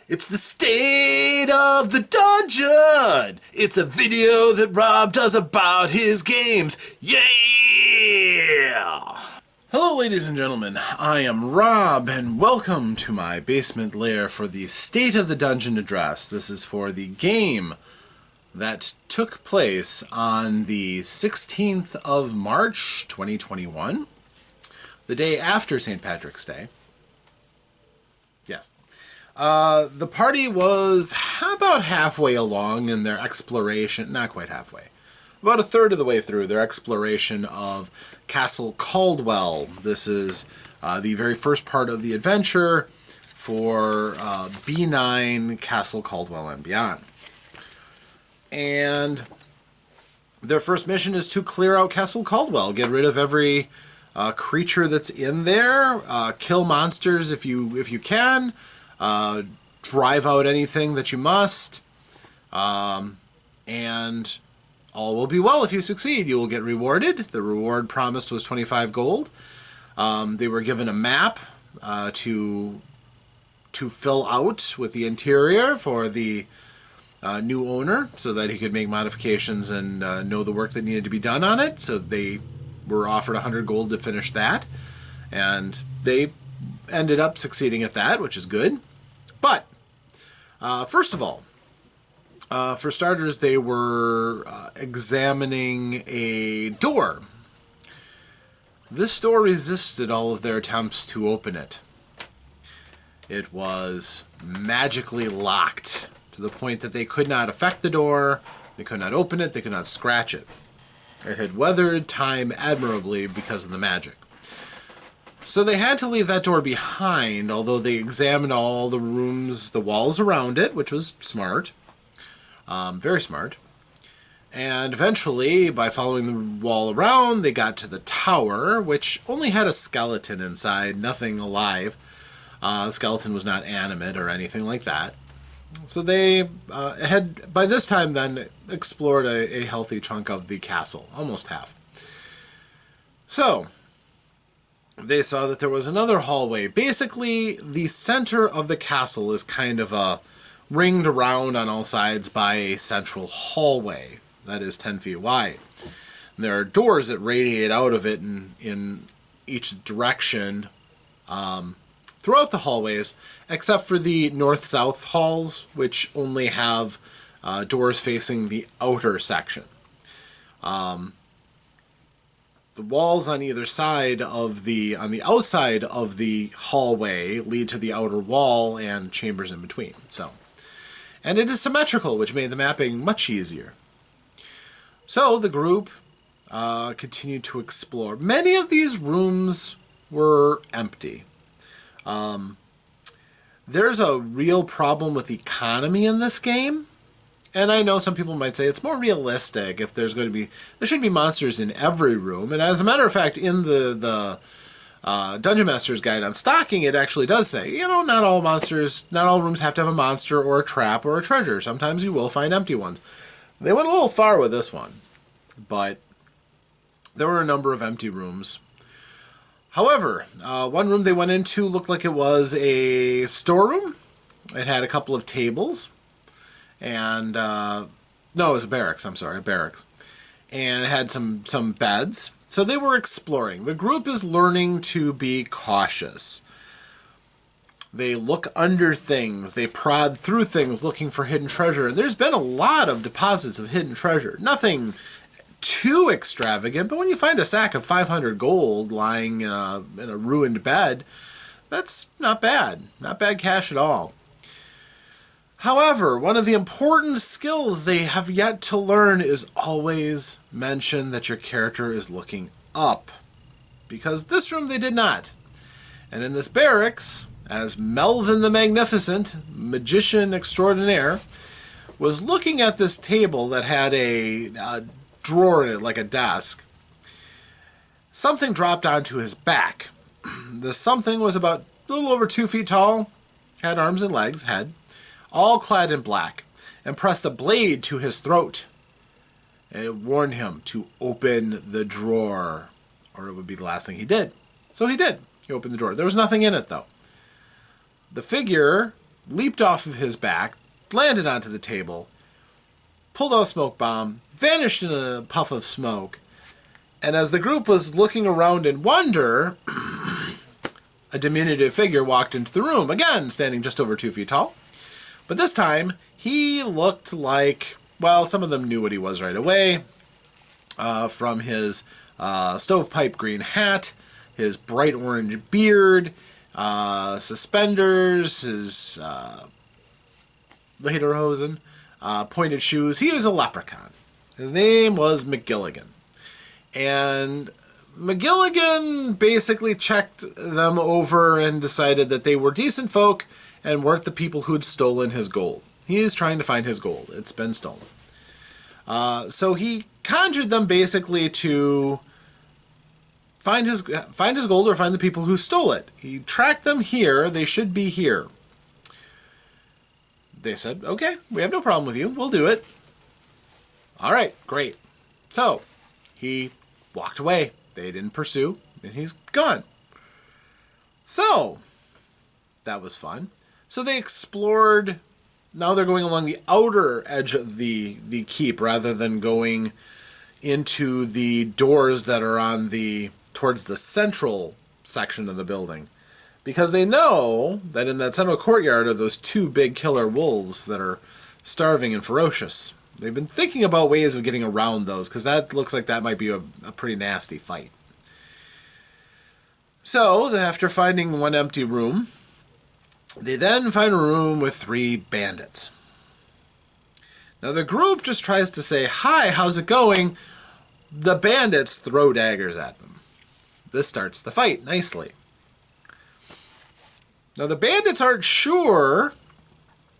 It's the state of the dungeon. It's a video that Rob does about his games. Yeah! Hello, ladies and gentlemen. I am Rob, and welcome to my basement lair for the State of the Dungeon address. This is for the game that took place on the 16th of March, 2021, the day after St. Patrick's Day. Yes. The party was about halfway along in their exploration, not quite halfway, about a third of the way through their exploration of Castle Caldwell. This is the very first part of the adventure for B9 Castle Caldwell and beyond. And their first mission is to clear out Castle Caldwell, get rid of every creature that's in there, kill monsters if you can, drive out anything that you must, and all will be well if you succeed. You will get rewarded. The reward promised was 25 gold. They were given a map to fill out with the interior for the new owner so that he could make modifications and know the work that needed to be done on it. So they were offered 100 gold to finish that, and they ended up succeeding at that, which is good. But first of all, for starters, they were examining a door. This door resisted all of their attempts to open it. It was magically locked to the point that they could not affect the door, they could not open it, they could not scratch it. It had weathered time admirably because of the magic. So they had to leave that door behind, although they examined all the rooms, the walls around it, which was smart. Very smart. And eventually, by following the wall around, they got to the tower, which only had a skeleton inside, nothing alive. The skeleton was not animate or anything like that. So they had, by this time then, explored a healthy chunk of the castle, almost half. So they saw that there was another hallway. Basically, the center of the castle is kind of ringed around on all sides by a central hallway that is 10 feet wide. And there are doors that radiate out of it in each direction throughout the hallways, except for the north-south halls, which only have doors facing the outer section. The walls on either side on the outside of the hallway lead to the outer wall and chambers in between. And it is symmetrical, which made the mapping much easier. So the group continued to explore. Many of these rooms were empty. There's a real problem with economy in this game. And I know some people might say it's more realistic if there should be monsters in every room. And as a matter of fact, in the Dungeon Master's Guide on Stocking, it actually does say, not all rooms have to have a monster or a trap or a treasure. Sometimes you will find empty ones. They went a little far with this one, but there were a number of empty rooms. However, one room they went into looked like it was a storeroom. It had a couple of tables. And, no, it was a barracks, I'm sorry, a barracks. And it had some beds. So they were exploring. The group is learning to be cautious. They look under things. They prod through things looking for hidden treasure. And there's been a lot of deposits of hidden treasure. Nothing too extravagant, but when you find a sack of 500 gold lying in a ruined bed, that's not bad. Not bad cash at all. However, one of the important skills they have yet to learn is always mention that your character is looking up. Because this room they did not. And in this barracks, as Melvin the Magnificent, magician extraordinaire, was looking at this table that had a drawer in it, like a desk, something dropped onto his back. The something was about a little over 2 feet tall, had arms and legs, head, all clad in black, and pressed a blade to his throat. And it warned him to open the drawer, or it would be the last thing he did. So he did. He opened the drawer. There was nothing in it, though. The figure leaped off of his back, landed onto the table, pulled out a smoke bomb, vanished in a puff of smoke, and as the group was looking around in wonder, a diminutive figure walked into the room, again standing just over 2 feet tall. But this time, he looked like, well, some of them knew what he was right away, from his stovepipe green hat, his bright orange beard, suspenders, his lederhosen, pointed shoes. He was a leprechaun. His name was McGilligan. And McGilligan basically checked them over and decided that they were decent folk and weren't the people who'd stolen his gold. He is trying to find his gold. It's been stolen. So he conjured them basically to find his gold or find the people who stole it. He tracked them here. They should be here. They said, okay, we have no problem with you. We'll do it. All right, great. So he walked away. They didn't pursue, and he's gone. So that was fun. So they explored. Now they're going along the outer edge of the keep rather than going into the doors that are on towards the central section of the building. Because they know that in that central courtyard are those 2 big killer wolves that are starving and ferocious. They've been thinking about ways of getting around those, because that looks like that might be a pretty nasty fight. So, after finding one empty room, they then find a room with 3 bandits. Now the group just tries to say, hi, how's it going? The bandits throw daggers at them. This starts the fight nicely. Now the bandits aren't sure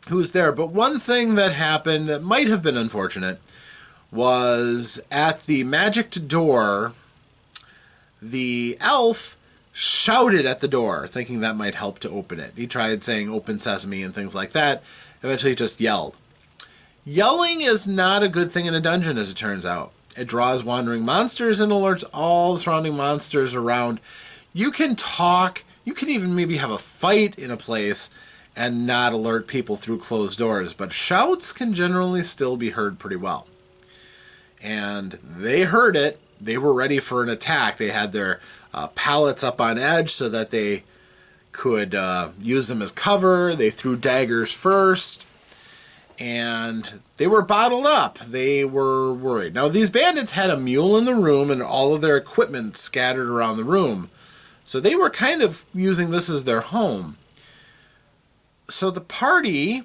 who's there, but one thing that happened that might have been unfortunate was at the magicked door, the elf shouted at the door, thinking that might help to open it. He tried saying open sesame and things like that. Eventually he just yelled. Yelling is not a good thing in a dungeon, as it turns out. It draws wandering monsters and alerts all the surrounding monsters around. You can talk, you can even maybe have a fight in a place and not alert people through closed doors, but shouts can generally still be heard pretty well. And they heard it. They were ready for an attack. They had their pallets up on edge so that they could use them as cover. They threw daggers first, and they were bottled up. They were worried. Now, these bandits had a mule in the room and all of their equipment scattered around the room, so they were kind of using this as their home. So the party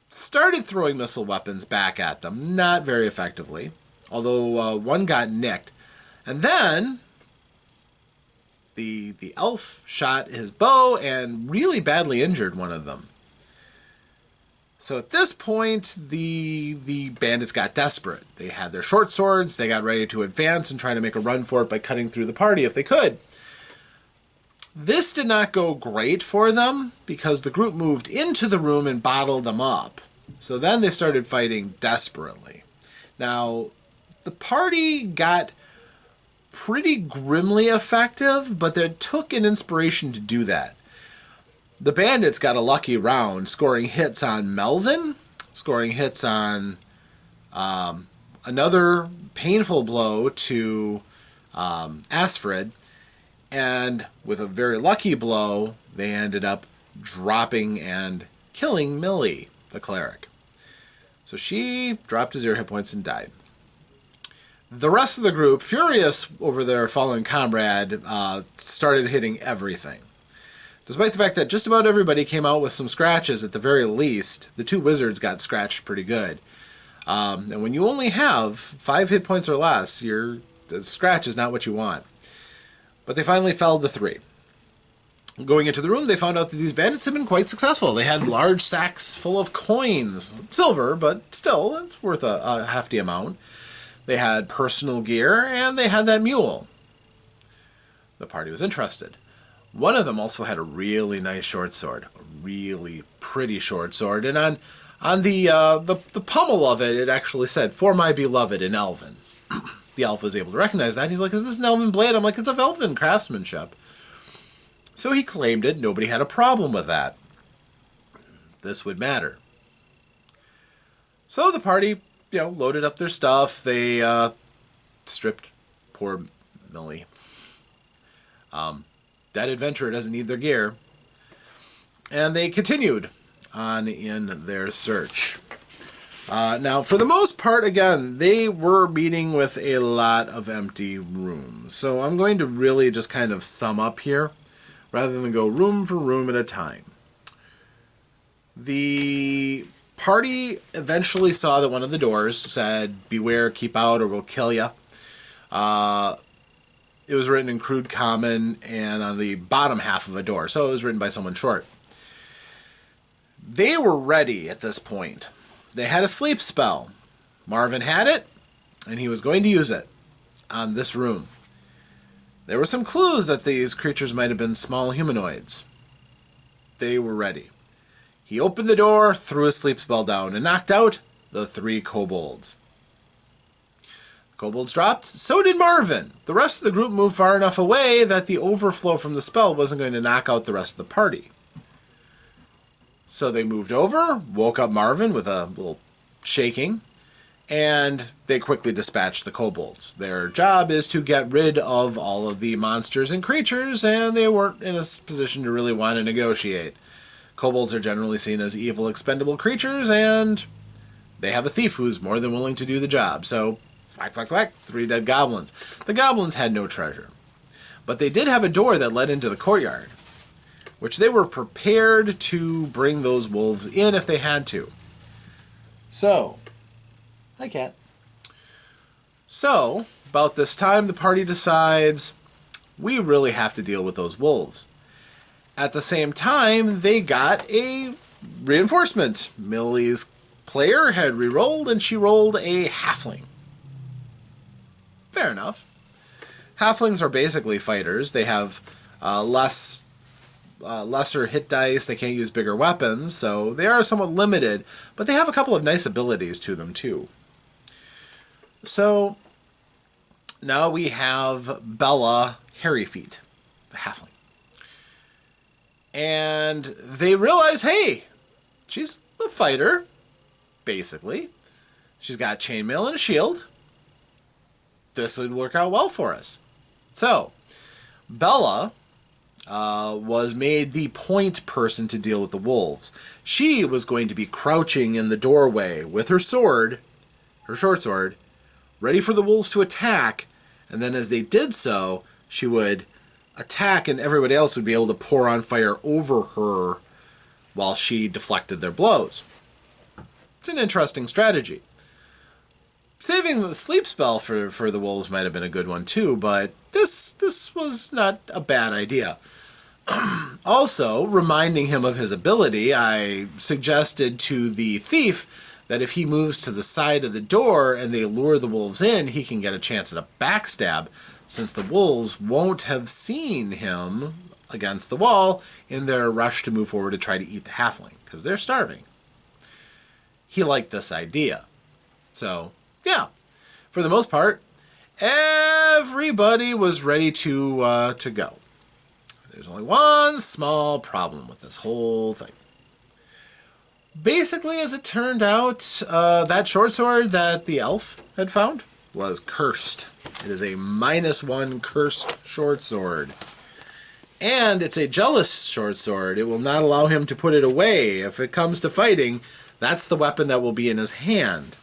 started throwing missile weapons back at them, not very effectively, although one got nicked. And then the elf shot his bow and really badly injured one of them. So at this point, the bandits got desperate. They had their short swords, they got ready to advance and try to make a run for it by cutting through the party if they could. This did not go great for them because the group moved into the room and bottled them up. So then they started fighting desperately. Now, the party got pretty grimly effective, but it took an inspiration to do that. The bandits got a lucky round, scoring hits on Melvin, scoring hits on another painful blow to Asfred, and with a very lucky blow, they ended up dropping and killing Millie, the cleric. So she dropped to 0 hit points and died. The rest of the group, furious over their fallen comrade, started hitting everything. Despite the fact that just about everybody came out with some scratches at the very least, the 2 wizards got scratched pretty good. And when you only have 5 hit points or less, the scratch is not what you want. But they finally felled the 3. Going into the room, they found out that these bandits had been quite successful. They had large sacks full of coins. Silver, but still, it's worth a hefty amount. They had personal gear, and they had that mule. The party was interested. One of them also had a really nice short sword. A really pretty short sword. And on the pommel of it, it actually said, "For my beloved" in Elven. The elf was able to recognize that. He's like, "Is this an elven blade?" I'm like, "It's of elven craftsmanship." So he claimed it. Nobody had a problem with that. This would matter. So the party, loaded up their stuff. They stripped poor Millie. That adventurer doesn't need their gear. And they continued on in their search. Now, for the most part, again, they were meeting with a lot of empty rooms. So I'm going to really just kind of sum up here, rather than go room for room at a time. The party eventually saw that one of the doors said, "Beware, keep out, or we'll kill you." It was written in crude common and on the bottom half of a door, so it was written by someone short. They were ready at this point. They had a sleep spell. Marvin had it, and he was going to use it on this room. There were some clues that these creatures might have been small humanoids. They were ready. He opened the door, threw a sleep spell down, and knocked out the 3 kobolds. Kobolds dropped, so did Marvin. The rest of the group moved far enough away that the overflow from the spell wasn't going to knock out the rest of the party. So they moved over, woke up Marvin with a little shaking, and they quickly dispatched the kobolds. Their job is to get rid of all of the monsters and creatures, and they weren't in a position to really want to negotiate. Kobolds are generally seen as evil, expendable creatures, and they have a thief who's more than willing to do the job. So, whack, whack, whack, 3 dead goblins. The goblins had no treasure. But they did have a door that led into the courtyard, which they were prepared to bring those wolves in if they had to. So, hi cat. So, about this time, the party decides, we really have to deal with those wolves. At the same time, they got a reinforcement. Millie's player had re-rolled, and she rolled a halfling. Fair enough. Halflings are basically fighters. They have lesser hit dice. They can't use bigger weapons, so they are somewhat limited, but they have a couple of nice abilities to them, too. So, now we have Bella Hairy Feet, the halfling. And they realize, hey, she's a fighter, basically. She's got chainmail and a shield. This would work out well for us. So, Bella was made the point person to deal with the wolves. She was going to be crouching in the doorway with her sword, her short sword, ready for the wolves to attack. And then as they did so, she would attack and everybody else would be able to pour on fire over her while she deflected their blows. It's an interesting strategy. Saving the sleep spell for the wolves might have been a good one too, but this was not a bad idea. Also, reminding him of his ability, I suggested to the thief that if he moves to the side of the door and they lure the wolves in, he can get a chance at a backstab, since the wolves won't have seen him against the wall in their rush to move forward to try to eat the halfling, because they're starving. He liked this idea. So, yeah, for the most part, everybody was ready to go. There's only one small problem with this whole thing. Basically, as it turned out, that short sword that the elf had found was cursed. It is a -1 cursed short sword. And it's a jealous short sword. It will not allow him to put it away. If it comes to fighting, that's the weapon that will be in his hand.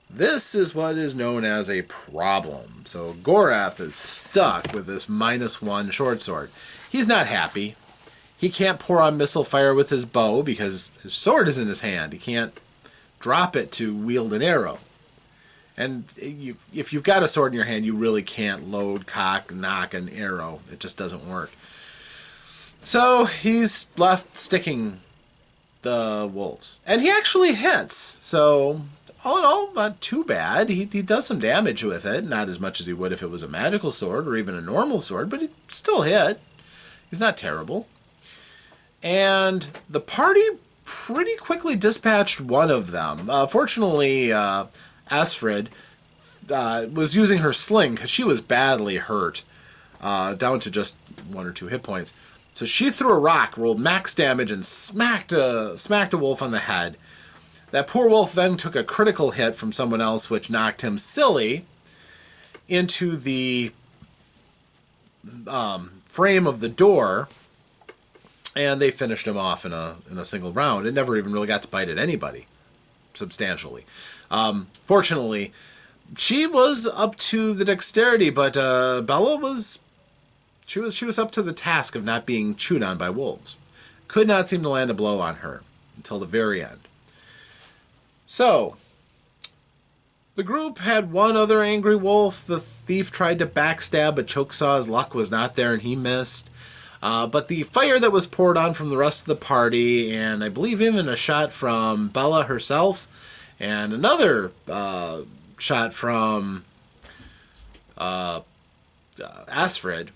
This is what is known as a problem. So Gorath is stuck with this -1 short sword. He's not happy. He can't pour on missile fire with his bow because his sword is in his hand. He can't drop it to wield an arrow. And if you've got a sword in your hand, you really can't load, cock, knock an arrow. It just doesn't work. So he's left sticking the wolves. And he actually hits. So all in all, not too bad. He does some damage with it. Not as much as he would if it was a magical sword or even a normal sword, but he still hit. He's not terrible. And the party pretty quickly dispatched one of them. Fortunately, Asfrid was using her sling because she was badly hurt down to just 1 or 2 hit points. So she threw a rock, rolled max damage, and smacked a wolf on the head. That poor wolf then took a critical hit from someone else, which knocked him silly into the frame of the door, and they finished him off in a single round. It never even really got to bite at anybody, substantially. Fortunately, she was up to the dexterity, but Bella was up to the task of not being chewed on by wolves. Could not seem to land a blow on her until the very end. So, the group had one other angry wolf. The thief tried to backstab, but Chokesaw's luck was not there and he missed. But the fire that was poured on from the rest of the party, and I believe even a shot from Bella herself, and another shot from Asfred,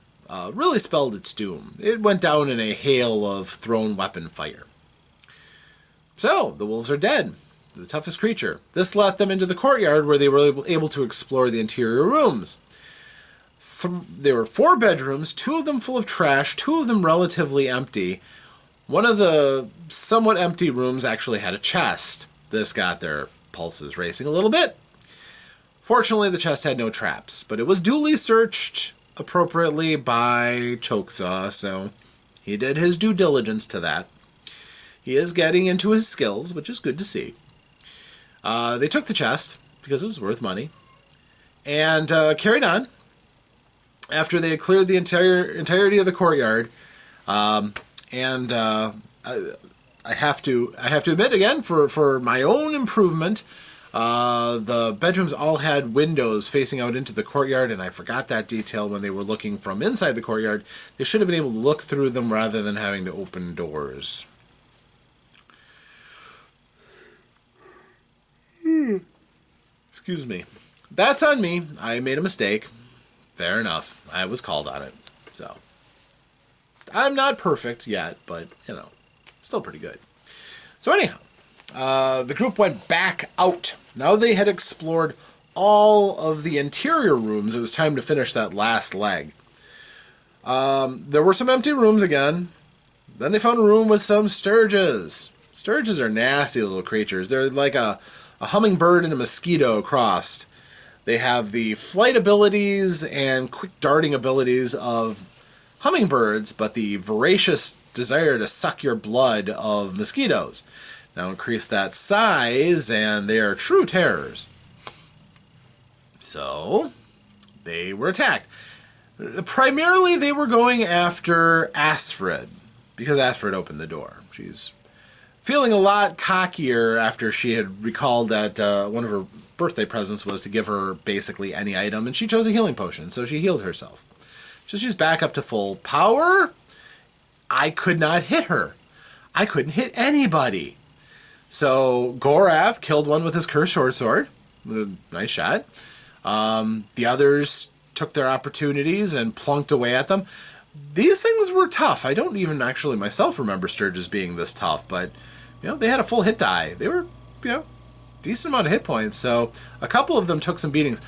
really spelled its doom. It went down in a hail of thrown weapon fire. So, the wolves are dead. The toughest creature. This let them into the courtyard where they were able to explore the interior rooms. There were 4 bedrooms, 2 of them full of trash, 2 of them relatively empty. One of the somewhat empty rooms actually had a chest. This got their pulses racing a little bit. Fortunately, the chest had no traps, but it was duly searched appropriately by Chokesaw, so he did his due diligence to that. He is getting into his skills, which is good to see. They took the chest, because it was worth money, and carried on. After they had cleared the entirety of the courtyard, I have to admit again, for my own improvement, the bedrooms all had windows facing out into the courtyard, and I forgot that detail when they were looking from inside the courtyard. They should have been able to look through them rather than having to open doors. Excuse me. That's on me. I made a mistake. Fair enough. I was called on it. So, I'm not perfect yet, but, still pretty good. So anyhow, the group went back out. Now they had explored all of the interior rooms. It was time to finish that last leg. There were some empty rooms again. Then they found a room with some sturges. Sturges are nasty little creatures. They're like a hummingbird and a mosquito crossed. They have the flight abilities and quick darting abilities of hummingbirds, but the voracious desire to suck your blood of mosquitoes. Now increase that size, and they are true terrors. So, they were attacked. Primarily, they were going after Asfred, because Asfred opened the door. She's feeling a lot cockier after she had recalled that one of her birthday presents was to give her basically any item, and she chose a healing potion, so she healed herself. So she's back up to full power. I could not hit her. I couldn't hit anybody. So Gorath killed one with his cursed short sword. Nice shot. The others took their opportunities and plunked away at them. These things were tough. I don't even actually myself remember Sturges being this tough, but they had a full hit die. They were, decent amount of hit points, so a couple of them took some beatings.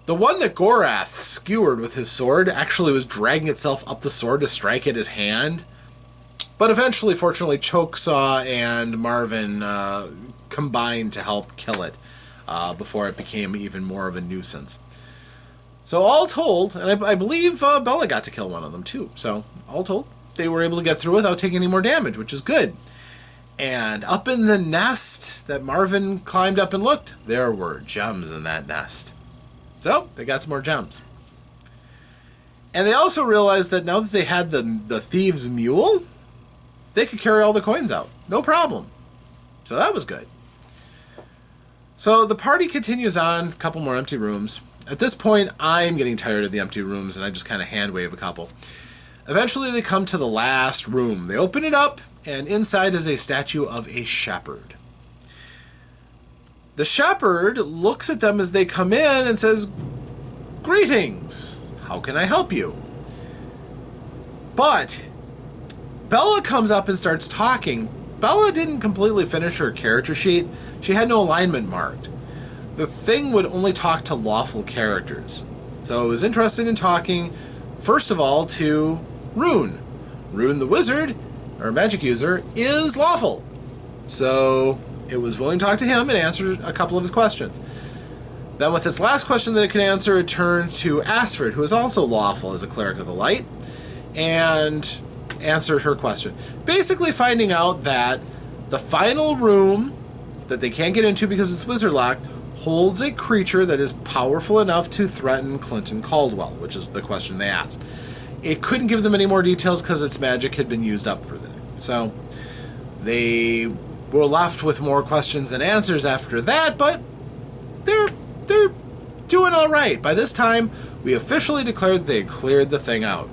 The one that Gorath skewered with his sword actually was dragging itself up the sword to strike at his hand. But eventually, fortunately, Chokesaw and Marvin combined to help kill it before it became even more of a nuisance. So all told, and I believe Bella got to kill one of them too, so all told, they were able to get through without taking any more damage, which is good. And up in the nest that Marvin climbed up and looked, there were gems in that nest. So, they got some more gems. And they also realized that now that they had the thieves' mule, they could carry all the coins out. No problem. So that was good. So the party continues on, a couple more empty rooms. At this point, I'm getting tired of the empty rooms, and I just kind of hand wave a couple. Eventually, they come to the last room. They open it up, and inside is a statue of a shepherd. The shepherd looks at them as they come in and says, "Greetings, how can I help you?" But Bella comes up and starts talking. Bella didn't completely finish her character sheet. She had no alignment marked. The thing would only talk to lawful characters. So it was interested in talking, First of all, to Rune. Rune the wizard, or magic user, is lawful. So it was willing to talk to him and answer a couple of his questions. Then with its last question that it could answer, it turned to Asfred, who is also lawful as a cleric of the light, and answered her question. Basically finding out that the final room that they can't get into because it's wizard locked holds a creature that is powerful enough to threaten Clinton Caldwell, which is the question they asked. It couldn't give them any more details because its magic had been used up for the day. So they were left with more questions than answers after that, but they're doing all right. By this time, we officially declared they had cleared the thing out.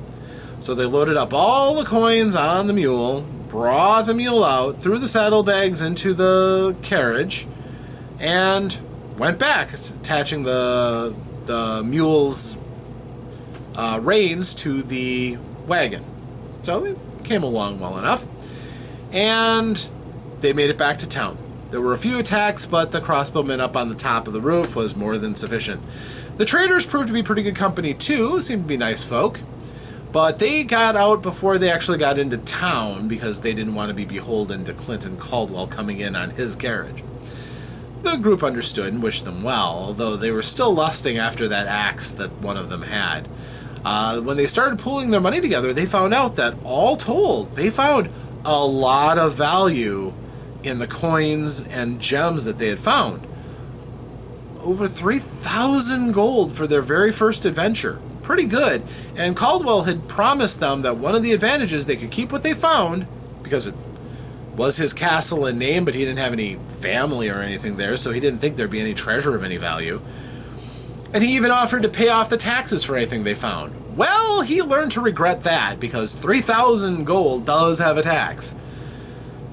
So they loaded up all the coins on the mule, brought the mule out, threw the saddlebags into the carriage, and went back, attaching the mule's reins to the wagon. So it came along well enough. And they made it back to town. There were a few attacks, but the crossbowman up on the top of the roof was more than sufficient. The traders proved to be pretty good company too, seemed to be nice folk. But they got out before they actually got into town because they didn't want to be beholden to Clinton Caldwell coming in on his carriage. The group understood and wished them well, although they were still lusting after that axe that one of them had. When they started pooling their money together, they found out that all told, they found a lot of value in the coins and gems that they had found. Over 3,000 gold for their very first adventure. Pretty good. And Caldwell had promised them that one of the advantages, they could keep what they found, because it was his castle in name, but he didn't have any family or anything there, so he didn't think there'd be any treasure of any value. And he even offered to pay off the taxes for anything they found. Well, he learned to regret that, because 3,000 gold does have a tax.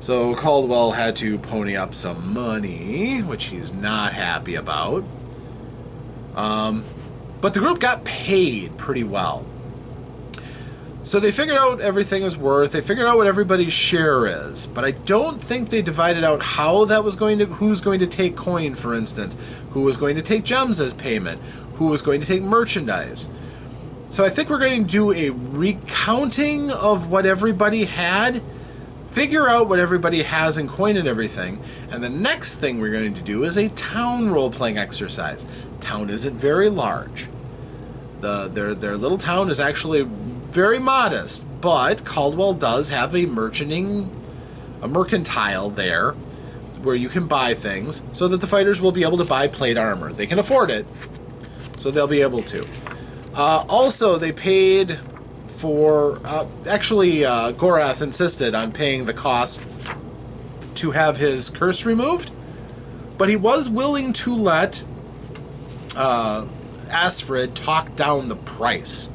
So Caldwell had to pony up some money, which he's not happy about. But the group got paid pretty well. So they figured out everything is worth. They figured out what everybody's share is. But I don't think they divided out how that was going to, who's going to take coin, for instance, who was going to take gems as payment, who was going to take merchandise. So I think we're going to do a recounting of what everybody had, figure out what everybody has in coin and everything, and the next thing we're going to do is a town role-playing exercise. Town isn't very large. Their little town is actually very modest, but Caldwell does have a mercantile there where you can buy things so that the fighters will be able to buy plate armor. They can afford it, so they'll be able to. Also, they paid for... Gorath insisted on paying the cost to have his curse removed, but he was willing to let Asfred talk down the price.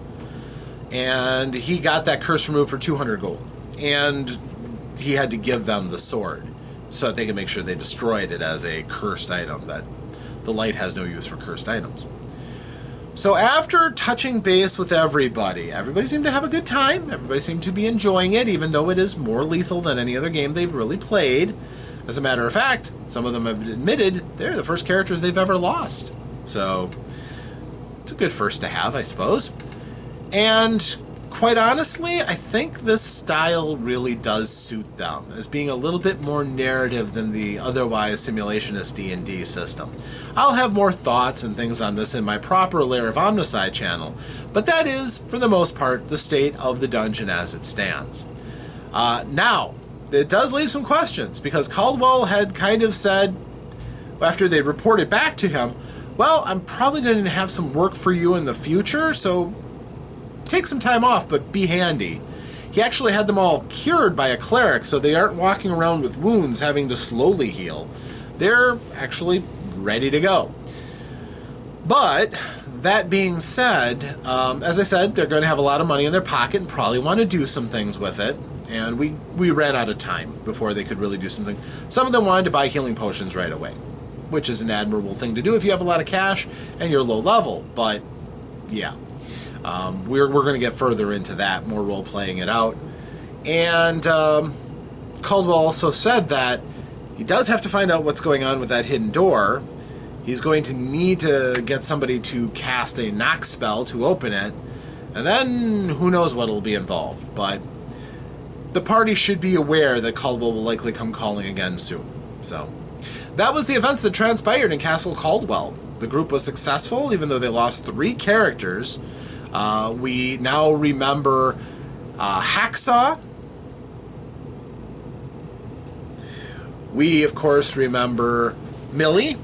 And he got that curse removed for 200 gold. And he had to give them the sword so that they can make sure they destroyed it as a cursed item, that the light has no use for cursed items. So after touching base with everybody seemed to have a good time. Everybody seemed to be enjoying it, even though it is more lethal than any other game they've really played. As a matter of fact, some of them have admitted they're the first characters they've ever lost. So it's a good first to have, I suppose. And quite honestly, I think this style really does suit them, as being a little bit more narrative than the otherwise simulationist D&D system. I'll have more thoughts and things on this in my proper Lair of Omnicide channel, but that is, for the most part, the state of the dungeon as it stands. Now, it does leave some questions, because Caldwell had kind of said, after they reported back to him, well, I'm probably going to have some work for you in the future, so take some time off, but be handy. He actually had them all cured by a cleric, so they aren't walking around with wounds having to slowly heal. They're actually ready to go. But that being said, as I said, they're going to have a lot of money in their pocket and probably want to do some things with it. And we ran out of time before they could really do something. Some of them wanted to buy healing potions right away, which is an admirable thing to do if you have a lot of cash and you're low level. But yeah. We're going to get further into that, more role-playing it out. And Caldwell also said that he does have to find out what's going on with that hidden door. He's going to need to get somebody to cast a knock spell to open it. And then who knows what will be involved. But the party should be aware that Caldwell will likely come calling again soon. So that was the events that transpired in Castle Caldwell. The group was successful, even though they lost 3 characters. We now remember Hacksaw. We, of course, remember Millie.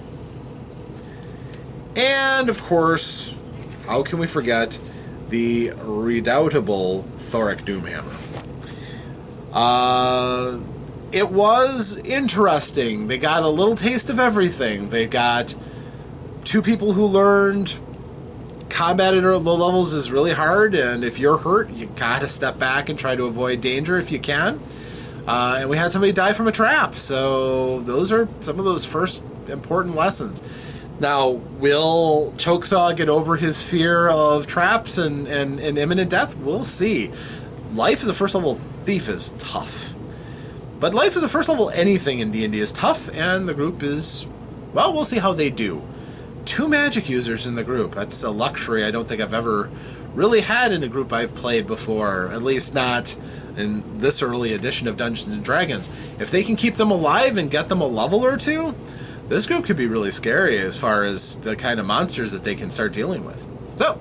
And, of course, how can we forget the redoubtable Thoric Doomhammer? It was interesting. They got a little taste of everything. They got 2 people who learned combat at low levels is really hard, and if you're hurt, you gotta step back and try to avoid danger if you can. And we had somebody die from a trap, so those are some of those first important lessons. Now, will Chokesaw get over his fear of traps and imminent death? We'll see. Life as a first level thief is tough. But life as a first level anything in D&D is tough, and the group is, well, we'll see how they do. 2 magic users in the group. That's a luxury I don't think I've ever really had in a group I've played before, at least not in this early edition of Dungeons & Dragons. If they can keep them alive and get them a level or 2, this group could be really scary as far as the kind of monsters that they can start dealing with. So,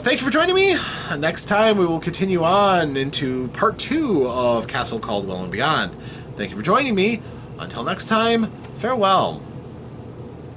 thank you for joining me. Next time we will continue on into part 2 of Castle Caldwell and beyond. Thank you for joining me. Until next time, farewell.